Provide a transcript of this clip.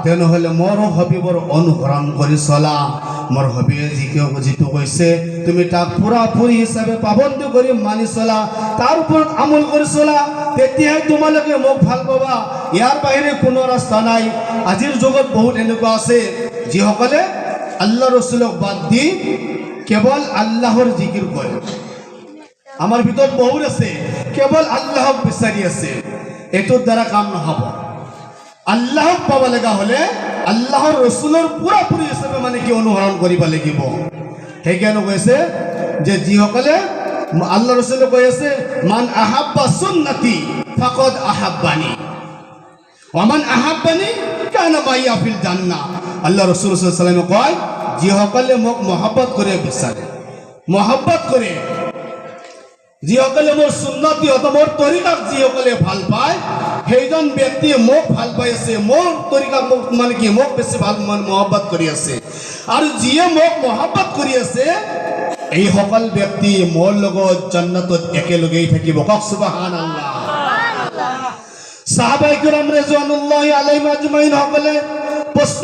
তেনেহ'লে মোৰ হবিবৰ অনুসৰণ কৰি চলা। মোৰ হবিয়ে যিটো কৈছে তুমি তাক পুৰাপুৰি হিচাপে পাবন্ধী কৰি মানি চলা, তাৰ ওপৰত আমল কৰি চলা, তেতিয়াহে তোমালোকে মোক ভাল পাবা। ইয়াৰ বাহিৰে কোনো ৰাস্তা নাই। আজিৰ যুগত বহুত এনেকুৱা আছে যিসকলে আল্লাহ ৰসুলক বাদ দি কেৱল আল্লাহৰ জিকিৰ কৰে। আমাৰ ভিতৰত বহুত আছে কেৱল আল্লাহক বিচাৰি আছে। এইটোৰ দ্বাৰা কাম নহ'ব। আল্লাহক পাব লগা হ'লে আল্লাহৰ ৰসুলৰ পুৰাপুৰি হিচাপে মানে কি অনুসৰণ কৰিব লাগিব। সেইকাৰণে কৈছে যে যিসকলে আল্লাহ ৰসুলে কৈ আছে মান আহাব্বা সুন্নতি ফাকাদ আহাব্বানি ওয়ামান আহাব্বানি কানা মাইয়া ফিল জান্নাহ। আল্লাহ ৰসুল সাল্লাল্লাহু আলাইহি ওয়াসাল্লামে কয় যিসকলে মোক মহব্বত কৰে বিচাৰে, মহব্বত কৰে, যিসকলে মোৰ সুন্নতি মোৰ তৰিকাক যিসকলে ভাল পায় সেইজন ব্যক্তিয়ে মোক ভাল পাই আছে, মোৰ তৰিকাক মোক মানে কি মোক বেছি ভাল মহব্বত কৰি আছে। আৰু যিয়ে মোক মহব্বত কৰি আছে এই সকল ব্যক্তি মোৰ লগত জান্নাতত একেলগেই থাকিব। কওক সুবহানাল্লাহ। সাহাবায়ে কিৰাম ৰিজৱানুল্লাহি আলাইহিম আজমাইন সকলে প্ৰশ্ন